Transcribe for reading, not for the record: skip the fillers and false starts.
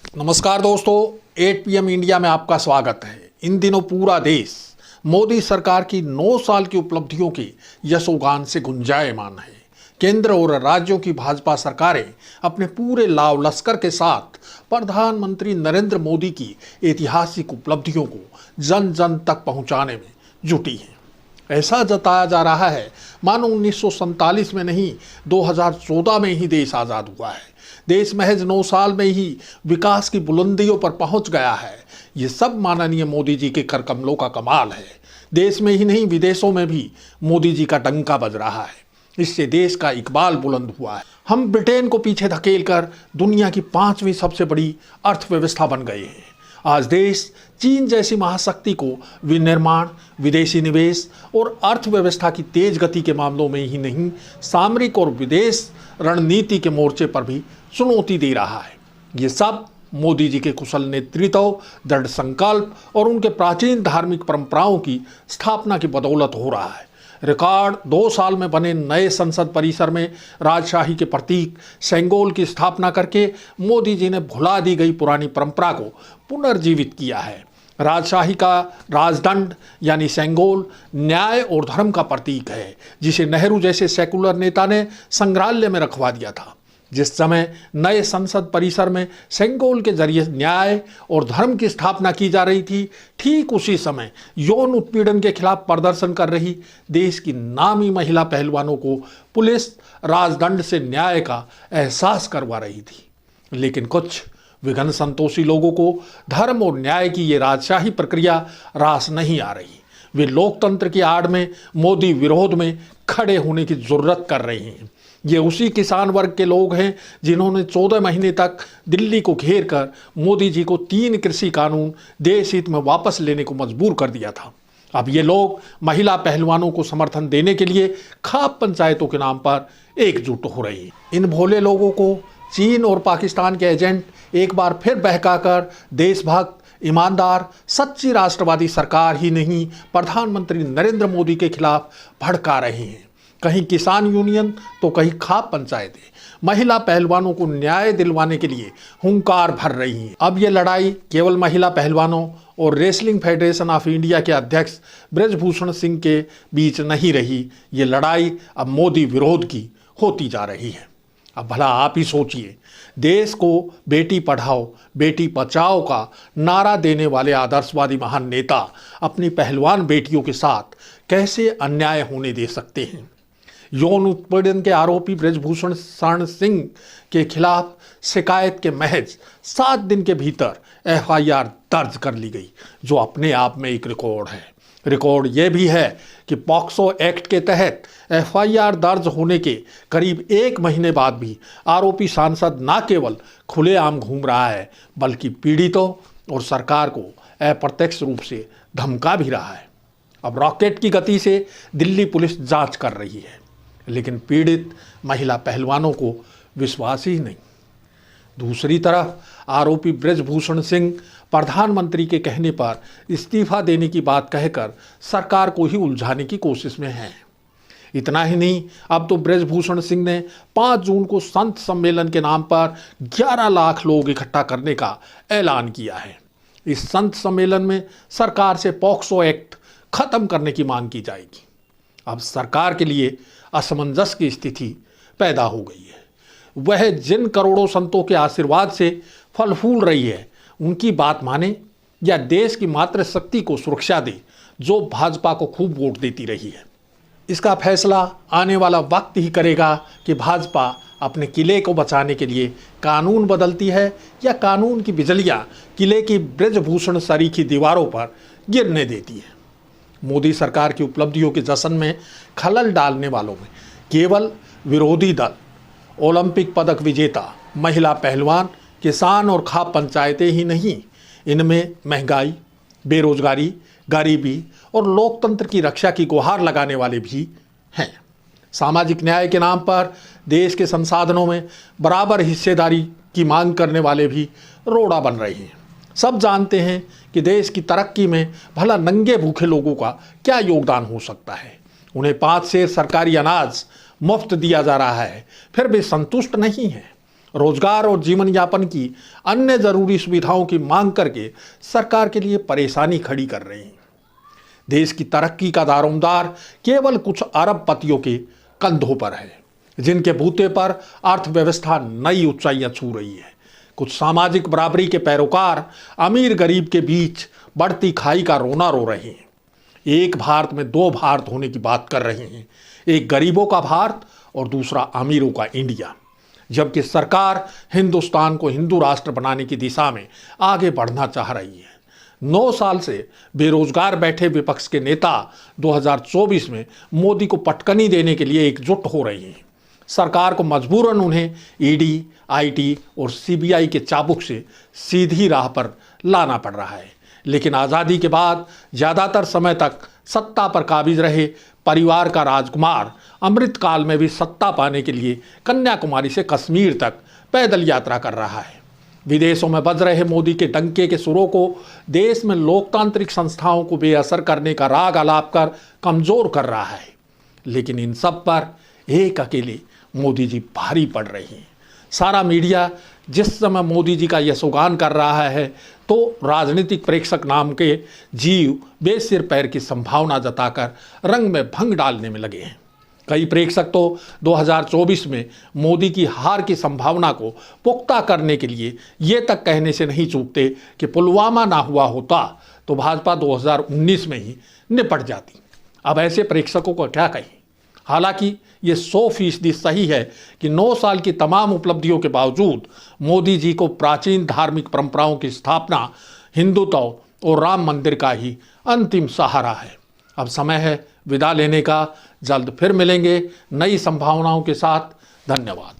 नमस्कार दोस्तों, 8 PM India में आपका स्वागत है। इन दिनों पूरा देश मोदी सरकार की 9 साल की उपलब्धियों के यशोगान से गुंजायमान है। केंद्र और राज्यों की भाजपा सरकारें अपने पूरे लाव लश्कर के साथ प्रधानमंत्री नरेंद्र मोदी की ऐतिहासिक उपलब्धियों को जन जन तक पहुंचाने में जुटी हैं। ऐसा जताया जा रहा है मानो 1947 में नहीं 2014 में ही देश आज़ाद हुआ है। देश महज 9 साल में ही विकास की बुलंदियों पर पहुंच गया है। ये सब माननीय मोदी जी के कर कमलों का कमाल है। देश में ही नहीं विदेशों में भी मोदी जी का डंका बज रहा है। इससे देश का इकबाल बुलंद हुआ है। हम ब्रिटेन को पीछे धकेलकर दुनिया की 5वीं सबसे बड़ी अर्थव्यवस्था बन गए हैं। आज देश चीन जैसी महाशक्ति को विनिर्माण, विदेशी निवेश और अर्थव्यवस्था की तेज गति के मामलों में ही नहीं, सामरिक और विदेश रणनीति के मोर्चे पर भी चुनौती दे रहा है। ये सब मोदी जी के कुशल नेतृत्व, दृढ़ संकल्प और उनके प्राचीन धार्मिक परंपराओं की स्थापना की बदौलत हो रहा है। रिकॉर्ड 2 साल में बने नए संसद परिसर में राजशाही के प्रतीक सेंगोल की स्थापना करके मोदी जी ने भुला दी गई पुरानी परंपरा को पुनर्जीवित किया है। राजशाही का राजदंड यानी सेंगोल न्याय और धर्म का प्रतीक है, जिसे नेहरू जैसे सेकुलर नेता ने संग्रहालय में रखवा दिया था। जिस समय नए संसद परिसर में सेंगोल के जरिए न्याय और धर्म की स्थापना की जा रही थी, ठीक उसी समय यौन उत्पीड़न के खिलाफ प्रदर्शन कर रही देश की नामी महिला पहलवानों को पुलिस राजदंड से न्याय का एहसास करवा रही थी। लेकिन कुछ विघ्न संतोषी लोगों को धर्म और न्याय की ये राजशाही प्रक्रिया रास नहीं आ रही। वे लोकतंत्र की आड़ में मोदी विरोध में खड़े होने की जरूरत कर रहे हैं। ये उसी किसान वर्ग के लोग हैं जिन्होंने 14 महीने तक दिल्ली को घेर कर मोदी जी को 3 कृषि कानून देश हित में वापस लेने को मजबूर कर दिया था। अब ये लोग महिला पहलवानों को समर्थन देने के लिए खाप पंचायतों के नाम पर एकजुट हो रहे हैं। इन भोले लोगों को चीन और पाकिस्तान के एजेंट एक बार फिर बहकाकर देशभक्त, ईमानदार, सच्ची राष्ट्रवादी सरकार ही नहीं, प्रधानमंत्री नरेंद्र मोदी के खिलाफ भड़का रहे हैं। कहीं किसान यूनियन तो कहीं खाप पंचायतें महिला पहलवानों को न्याय दिलवाने के लिए हुंकार भर रही हैं। अब ये लड़ाई केवल महिला पहलवानों और रेसलिंग फेडरेशन ऑफ इंडिया के अध्यक्ष ब्रजभूषण सिंह के बीच नहीं रही। ये लड़ाई अब मोदी विरोध की होती जा रही है। अब भला आप ही सोचिए, देश को बेटी पढ़ाओ बेटी बचाओ का नारा देने वाले आदर्शवादी महान नेता अपनी पहलवान बेटियों के साथ कैसे अन्याय होने दे सकते हैं। यौन उत्पीड़न के आरोपी ब्रजभूषण शरण सिंह के खिलाफ शिकायत के महज 7 दिन के भीतर FIR दर्ज कर ली गई, जो अपने आप में एक रिकॉर्ड है। रिकॉर्ड यह भी है कि पॉक्सो एक्ट के तहत FIR दर्ज होने के करीब 1 महीने बाद भी आरोपी सांसद न केवल खुलेआम घूम रहा है, बल्कि पीड़ितों और सरकार को अप्रत्यक्ष रूप से धमका भी रहा है। अब रॉकेट की गति से दिल्ली पुलिस जांच कर रही है, लेकिन पीड़ित महिला पहलवानों को विश्वास ही नहीं। दूसरी तरफ आरोपी ब्रजभूषण सिंह प्रधानमंत्री के कहने पर इस्तीफा देने की बात कहकर सरकार को ही उलझाने की कोशिश में हैं। इतना ही नहीं, अब तो ब्रजभूषण सिंह ने 5 जून को संत सम्मेलन के नाम पर 11 लाख लोग इकट्ठा करने का ऐलान किया है। इस संत सम्मेलन में सरकार से पॉक्सो एक्ट खत्म करने की मांग की जाएगी। अब सरकार के लिए असमंजस की स्थिति पैदा हो गई है। वह जिन करोड़ों संतों के आशीर्वाद से फल फूल रही है, उनकी बात माने या देश की मातृशक्ति को सुरक्षा दे, जो भाजपा को खूब वोट देती रही है। इसका फैसला आने वाला वक्त ही करेगा कि भाजपा अपने किले को बचाने के लिए कानून बदलती है या कानून की बिजलियां किले की ब्रजभूषण सरीखी दीवारों पर गिरने देती है। मोदी सरकार की उपलब्धियों के जश्न में खलल डालने वालों में केवल विरोधी दल, ओलंपिक पदक विजेता, महिला पहलवान, किसान और खाप पंचायतें ही नहीं, इनमें महंगाई, बेरोजगारी, गरीबी और लोकतंत्र की रक्षा की गुहार लगाने वाले भी हैं। सामाजिक न्याय के नाम पर देश के संसाधनों में बराबर हिस्सेदारी की मांग करने वाले भी रोड़ा बन रहे हैं। सब जानते हैं कि देश की तरक्की में भला नंगे भूखे लोगों का क्या योगदान हो सकता है। उन्हें 5 सेर सरकारी अनाज मुफ्त दिया जा रहा है, फिर भी संतुष्ट नहीं है। रोजगार और जीवन यापन की अन्य जरूरी सुविधाओं की मांग करके सरकार के लिए परेशानी खड़ी कर रही हैं। देश की तरक्की का दारोमदार केवल कुछ अरबपतियों के कंधों पर है, जिनके बूते पर अर्थव्यवस्था नई ऊंचाइयां छू रही है। कुछ सामाजिक बराबरी के पैरोकार अमीर गरीब के बीच बढ़ती खाई का रोना रो रहे हैं। एक भारत में दो भारत होने की बात कर रहे हैं, एक गरीबों का भारत और दूसरा अमीरों का इंडिया। जबकि सरकार हिंदुस्तान को हिंदू राष्ट्र बनाने की दिशा में आगे बढ़ना चाह रही है। 9 साल से बेरोजगार बैठे विपक्ष के नेता 2024 में मोदी को पटकनी देने के लिए एकजुट हो रहे हैं। सरकार को मजबूरन उन्हें ईडी, आईटी और सीबीआई के चाबुक से सीधी राह पर लाना पड़ रहा है। लेकिन आज़ादी के बाद ज़्यादातर समय तक सत्ता पर काबिज रहे परिवार का राजकुमार अमृतकाल में भी सत्ता पाने के लिए कन्याकुमारी से कश्मीर तक पैदल यात्रा कर रहा है। विदेशों में बज रहे मोदी के डंके के सुरों को देश में लोकतांत्रिक संस्थाओं को बेअसर करने का राग आलाप कर कमजोर कर रहा है। लेकिन इन सब पर एक अकेले मोदी जी भारी पड़ रही हैं। सारा मीडिया जिस समय मोदी जी का यशोगान कर रहा है तो राजनीतिक प्रेक्षक नाम के जीव बेसिर पैर की संभावना जताकर रंग में भंग डालने में लगे हैं। कई प्रेक्षक तो 2024 में मोदी की हार की संभावना को पुख्ता करने के लिए ये तक कहने से नहीं चूकते कि पुलवामा ना हुआ होता तो भाजपा 2019 में ही निपट जाती। अब ऐसे प्रेक्षकों को क्या कहें। हालांकि ये 100% सही है कि 9 साल की तमाम उपलब्धियों के बावजूद मोदी जी को प्राचीन धार्मिक परंपराओं की स्थापना, हिंदुत्व और राम मंदिर का ही अंतिम सहारा है। अब समय है विदा लेने का। जल्द फिर मिलेंगे नई संभावनाओं के साथ। धन्यवाद।